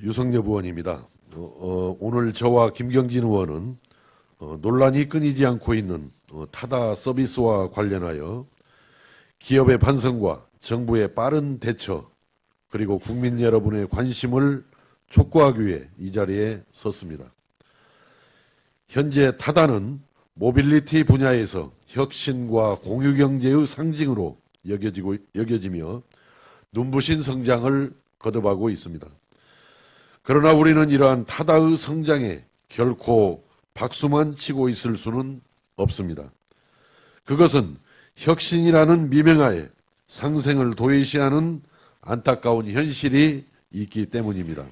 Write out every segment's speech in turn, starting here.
유석엽 의원입니다. 오늘 저와 김경진 의원은 논란이 끊이지 않고 있는 타다 서비스와 관련하여 기업의 반성과 정부의 빠른 대처 그리고 국민 여러분의 관심을 촉구하기 위해 이 자리에 섰습니다. 현재 타다는 모빌리티 분야에서 혁신과 공유경제의 상징으로 여겨지며 눈부신 성장을 거듭하고 있습니다. 그러나 우리는 이러한 타다의 성장에 결코 박수만 치고 있을 수는 없습니다. 그것은 혁신이라는 미명하에 상생을 도외시하는 안타까운 현실이 있기 때문입니다.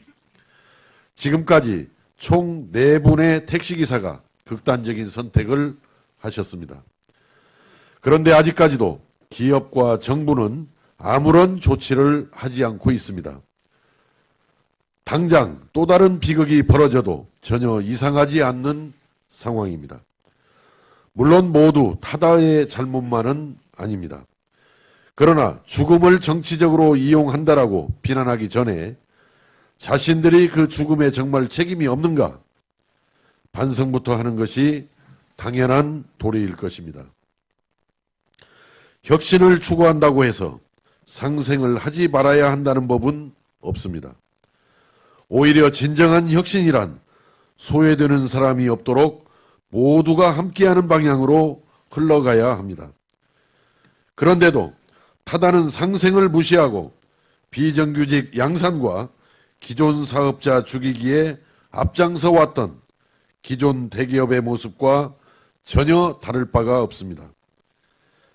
지금까지 총 4분의 택시기사가 극단적인 선택을 하셨습니다. 그런데 아직까지도 기업과 정부는 아무런 조치를 하지 않고 있습니다. 당장 또 다른 비극이 벌어져도 전혀 이상하지 않는 상황입니다. 물론 모두 타다의 잘못만은 아닙니다. 그러나 죽음을 정치적으로 이용한다라고 비난하기 전에 자신들이 그 죽음에 정말 책임이 없는가 반성부터 하는 것이 당연한 도리일 것입니다. 혁신을 추구한다고 해서 상생을 하지 말아야 한다는 법은 없습니다. 오히려 진정한 혁신이란 소외되는 사람이 없도록 모두가 함께하는 방향으로 흘러가야 합니다. 그런데도 타다는 상생을 무시하고 비정규직 양산과 기존 사업자 죽이기에 앞장서 왔던 기존 대기업의 모습과 전혀 다를 바가 없습니다.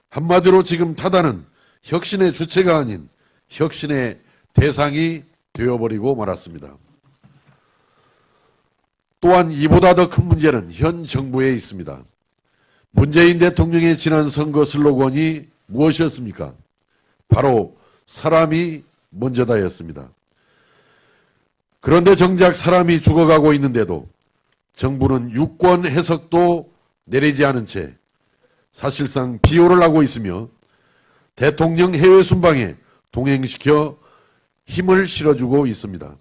한마디로 지금 타다는 혁신의 주체가 아닌 혁신의 대상이 되어버리고 말았습니다. 또한 이보다 더 큰 문제는 현 정부에 있습니다. 문재인 대통령의 지난 선거 슬로건이 무엇이었습니까? 바로 사람이 먼저다였습니다. 그런데 정작 사람이 죽어가고 있는데도 정부는 유권 해석도 내리지 않은 채 사실상 비호를 하고 있으며 대통령 해외 순방에 동행시켜 힘을 실어주고 있습니다.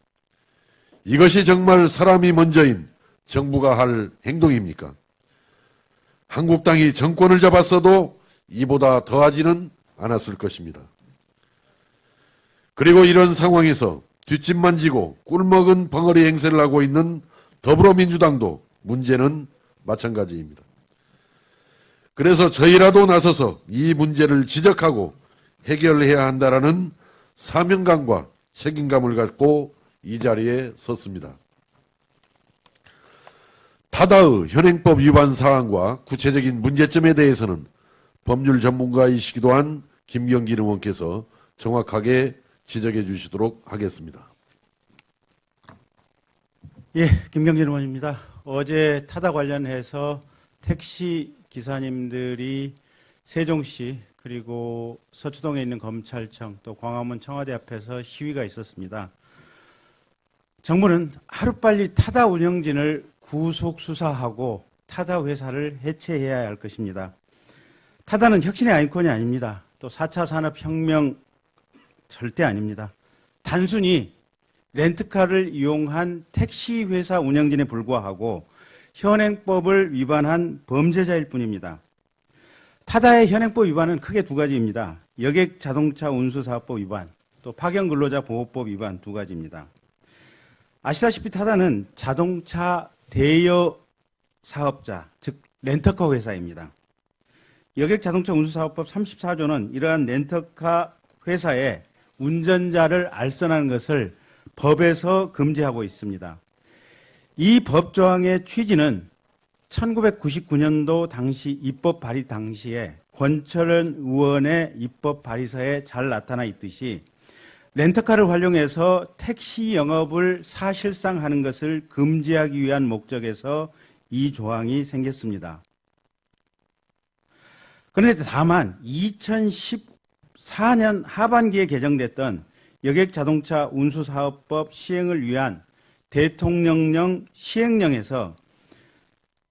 이것이 정말 사람이 먼저인 정부가 할 행동입니까? 한국당이 정권을 잡았어도 이보다 더하지는 않았을 것입니다. 그리고 이런 상황에서 뒷짐만 지고 꿀먹은 벙어리 행세를 하고 있는 더불어민주당도 문제는 마찬가지입니다. 그래서 저희라도 나서서 이 문제를 지적하고 해결해야 한다라는 사명감과 책임감을 갖고 이 자리에 섰습니다. 타다의 현행법 위반 사항과 구체적인 문제점에 대해서는 법률 전문가이시기도 한 김경진 의원께서 정확하게 지적해 주시도록 하겠습니다. 예, 김경진 의원입니다. 어제 타다 관련해서 택시 기사님들이 세종시 그리고 서초동에 있는 검찰청 또 광화문 청와대 앞에서 시위가 있었습니다. 정부는 하루빨리 타다 운영진을 구속 수사하고 타다 회사를 해체해야 할 것입니다. 타다는 혁신의 아이콘이 아닙니다. 또 4차 산업혁명 절대 아닙니다. 단순히 렌트카를 이용한 택시 회사 운영진에 불과하고 현행법을 위반한 범죄자일 뿐입니다. 타다의 현행법 위반은 크게 2가지입니다. 여객 자동차 운수사업법 위반, 또 파견 근로자 보호법 위반 2가지입니다. 아시다시피 타다는 자동차 대여 사업자, 즉 렌터카 회사입니다. 여객 자동차 운수사업법 34조는 이러한 렌터카 회사에 운전자를 알선하는 것을 법에서 금지하고 있습니다. 이 법조항의 취지는 1999년도 당시 입법 발의 당시에 권철현 의원의 입법 발의서에 잘 나타나 있듯이 렌터카를 활용해서 택시 영업을 사실상 하는 것을 금지하기 위한 목적에서 이 조항이 생겼습니다. 그런데 다만 2014년 하반기에 개정됐던 여객자동차 운수사업법 시행을 위한 대통령령 시행령에서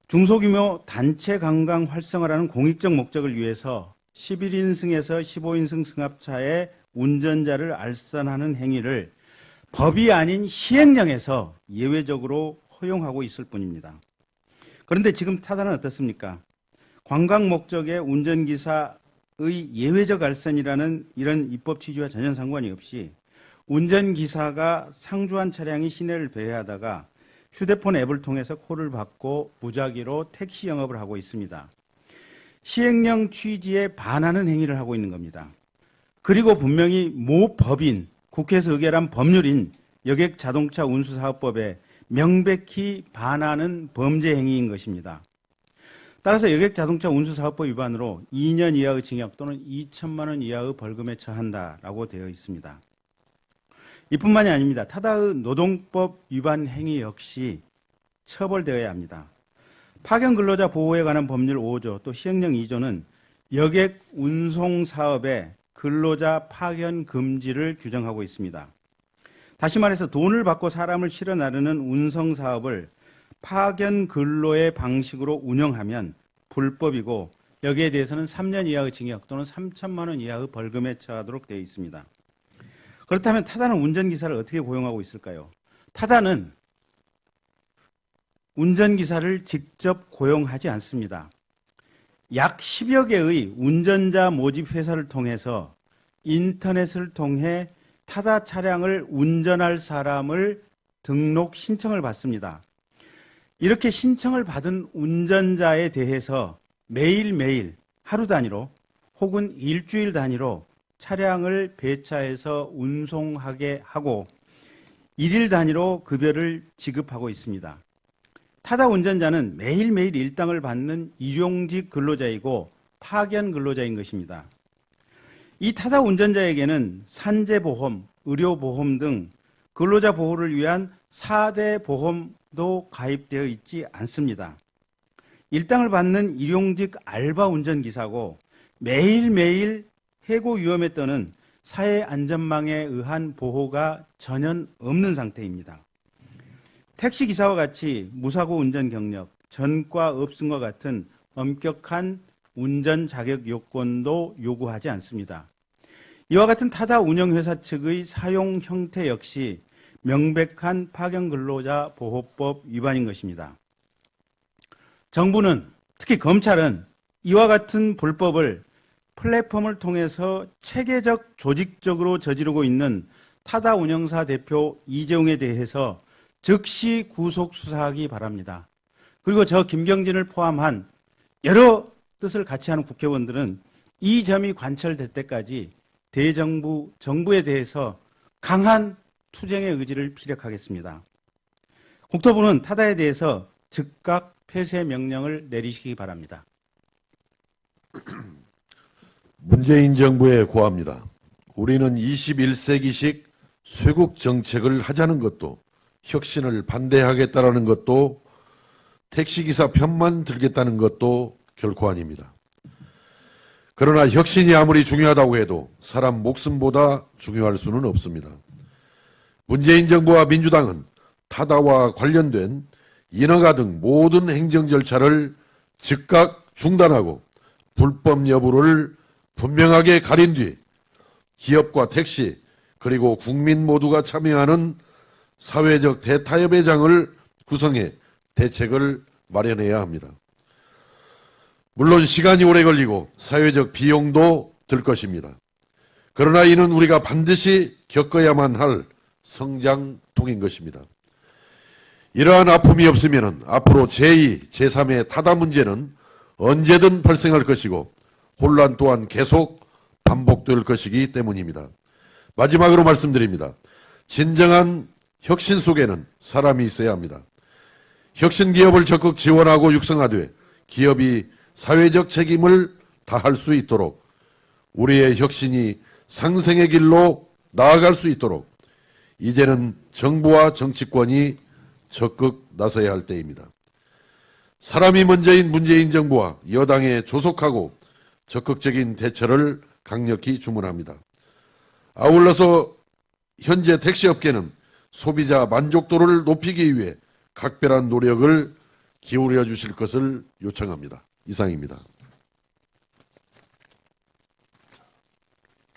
중소규모 단체 관광 활성화라는 공익적 목적을 위해서 11인승에서 15인승 승합차의 운전자를 알선하는 행위를 법이 아닌 시행령에서 예외적으로 허용하고 있을 뿐입니다. 그런데 지금 타다는 어떻습니까? 관광 목적의 운전기사의 예외적 알선이라는 이런 입법 취지와 전혀 상관이 없이 운전기사가 상주한 차량이 시내를 배회하다가 휴대폰 앱을 통해서 콜을 받고 무작위로 택시 영업을 하고 있습니다. 시행령 취지에 반하는 행위를 하고 있는 겁니다. 그리고 분명히 모 법인, 국회에서 의결한 법률인 여객자동차운수사업법에 명백히 반하는 범죄 행위인 것입니다. 따라서 여객자동차운수사업법 위반으로 2년 이하의 징역 또는 2천만 원 이하의 벌금에 처한다라고 되어 있습니다. 이뿐만이 아닙니다. 타다의 노동법 위반 행위 역시 처벌되어야 합니다. 파견 근로자 보호에 관한 법률 5조 또 시행령 2조는 여객 운송 사업의 근로자 파견 금지를 규정하고 있습니다. 다시 말해서 돈을 받고 사람을 실어 나르는 운송 사업을 파견 근로의 방식으로 운영하면 불법이고 여기에 대해서는 3년 이하의 징역 또는 3천만 원 이하의 벌금에 처하도록 되어 있습니다. 그렇다면 타다는 운전기사를 어떻게 고용하고 있을까요? 타다는 운전기사를 직접 고용하지 않습니다. 약 10여 개의 운전자 모집 회사를 통해서 인터넷을 통해 타다 차량을 운전할 사람을 등록 신청을 받습니다. 이렇게 신청을 받은 운전자에 대해서 매일매일 하루 단위로 혹은 일주일 단위로 차량을 배차해서 운송하게 하고 일일 단위로 급여를 지급하고 있습니다. 타다 운전자는 매일매일 일당을 받는 일용직 근로자이고 파견 근로자인 것입니다. 이 타다 운전자에게는 산재보험, 의료보험 등 근로자 보호를 위한 4대 보험도 가입되어 있지 않습니다. 일당을 받는 일용직 알바 운전기사고 매일매일 해고 위험에 떠는 사회안전망에 의한 보호가 전혀 없는 상태입니다. 택시기사와 같이 무사고 운전 경력, 전과 없음과 같은 엄격한 운전 자격 요건도 요구하지 않습니다. 이와 같은 타다 운영회사 측의 사용 형태 역시 명백한 파견 근로자 보호법 위반인 것입니다. 정부는 특히 검찰은 이와 같은 불법을 플랫폼을 통해서 체계적 조직적으로 저지르고 있는 타다 운영사 대표 이재용에 대해서 즉시 구속 수사하기 바랍니다. 그리고 저 김경진을 포함한 여러 뜻을 같이 하는 국회의원들은 이 점이 관철될 때까지 정부에 대해서 강한 투쟁의 의지를 피력하겠습니다. 국토부는 타다에 대해서 즉각 폐쇄 명령을 내리시기 바랍니다. 문재인 정부에 고합니다. 우리는 21세기식 쇄국 정책을 하자는 것도 혁신을 반대하겠다는 것도 택시기사 편만 들겠다는 것도 결코 아닙니다. 그러나 혁신이 아무리 중요하다고 해도 사람 목숨보다 중요할 수는 없습니다. 문재인 정부와 민주당은 타다와 관련된 인허가 등 모든 행정 절차를 즉각 중단하고 불법 여부를 분명하게 가린 뒤 기업과 택시 그리고 국민 모두가 참여하는 사회적 대타협의 장을 구성해 대책을 마련해야 합니다. 물론 시간이 오래 걸리고 사회적 비용도 들 것입니다. 그러나 이는 우리가 반드시 겪어야만 할 성장통인 것입니다. 이러한 아픔이 없으면 앞으로 제2, 제3의 타다 문제는 언제든 발생할 것이고 혼란 또한 계속 반복될 것이기 때문입니다. 마지막으로 말씀드립니다. 진정한 혁신 속에는 사람이 있어야 합니다. 혁신 기업을 적극 지원하고 육성하되 기업이 사회적 책임을 다할 수 있도록 우리의 혁신이 상생의 길로 나아갈 수 있도록 이제는 정부와 정치권이 적극 나서야 할 때입니다. 사람이 먼저인 문재인 정부와 여당의 조속하고 적극적인 대처를 강력히 주문합니다. 아울러서 현재 택시업계는 소비자 만족도를 높이기 위해 각별한 노력을 기울여 주실 것을 요청합니다. 이상입니다.